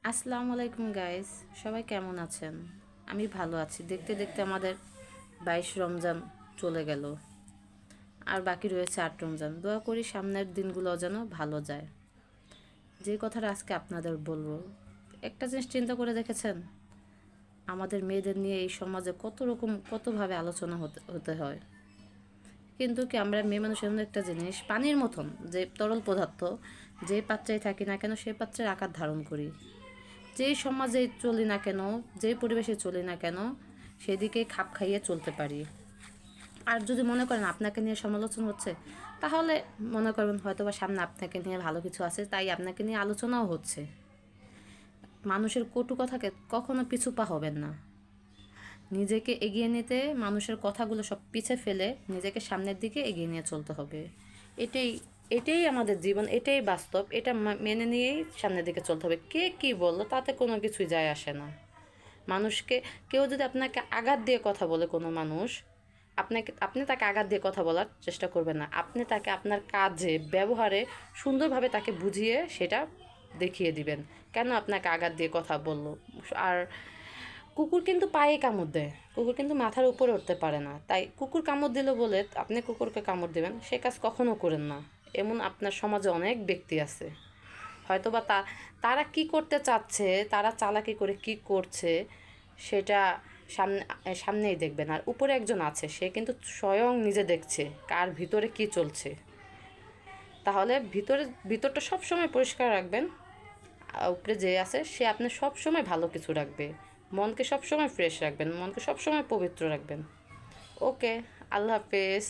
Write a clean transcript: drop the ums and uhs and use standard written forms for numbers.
আসসালামু আলাইকুম গাইস, সবাই কেমন আছেন? আমি ভালো আছি। দেখতে দেখতে আমাদের 22 রমজান চলে গেল, আর বাকি রয়েছে 8 রমজান। দোয়া করি সামনের দিনগুলো যেন ভালো যায়। যে কথাটা আজকে আপনাদের বলবো, একটা জিনিস চিন্তা করে দেখেছেন, আমাদের মেয়েদের নিয়ে এই সমাজে কত রকম কতভাবে আলোচনা হতে হতে হয়, কিন্তু কি আমরা মেয়ে মানুষ এমন একটা জিনিস, পানির মতন যে তরল পদার্থ, যে পাত্রেই থাকি না কেন সেই পাত্রের আকার ধারণ করি। যেই সমাজে চলি না কেন, যেই পরিবেশে চলি না কেন, সেদিকে খাপ খাইয়ে চলতে পারি। আর যদি মনে করেন আপনাকে নিয়ে সমালোচনা হচ্ছে, তাহলে মনে করবেন হয়তো বা সামনে আপনাকে নিয়ে ভালো কিছু আছে, তাই আপনাকে নিয়ে আলোচনাও হচ্ছে। মানুষের কটু কথাকে কখনো পিছু পা হবেন না। নিজেকে এগিয়ে নিতে মানুষের কথাগুলো সব পিছে ফেলে নিজেকে সামনের দিকে এগিয়ে নিয়ে চলতে হবে। এটাই এটাই আমাদের জীবন, এটাই বাস্তব। এটা মেনে নিয়েই সামনের দিকে চলতে হবে। কে কী বললো তাতে কোনো কিছুই যায় আসে না। মানুষকে, কেউ যদি আপনাকে আঘাত দিয়ে কথা বলে, কোনো মানুষ আপনি তাকে আঘাত দিয়ে কথা বলার চেষ্টা করবেন না। আপনি তাকে আপনার কাজে, ব্যবহারে সুন্দরভাবে তাকে বুঝিয়ে সেটা দেখিয়ে দিবেন কেন আপনাকে আঘাত দিয়ে কথা বললো। আর কুকুর কিন্তু পায়ে কামড় দেয়, কুকুর কিন্তু মাথার উপরে উঠতে পারে না। তাই কুকুর কামড় দিল বলে আপনি কুকুরকে কামড় দেবেন, সে কাজ কখনো করেন না। এমন আপনার সমাজে অনেক ব্যক্তি আছে, হয়তো বা তারা কি করতে চাচ্ছে, তারা চালাকি করে কি করছে সেটা সামনে সামনেই দেখবেন। আর উপরে একজন আছে, সে কিন্তু স্বয়ং নিজে দেখছে কার ভিতরে কি চলছে। তাহলে ভিতরটা সবসময় পরিষ্কার রাখবেন। উপরে যে আছে সে আপনি সবসময় ভালো কিছু রাখবে। মনকে সবসময় ফ্রেশ রাখবেন, মনকে সবসময় পবিত্র রাখবেন। ওকে, আল্লাহ হাফেজ।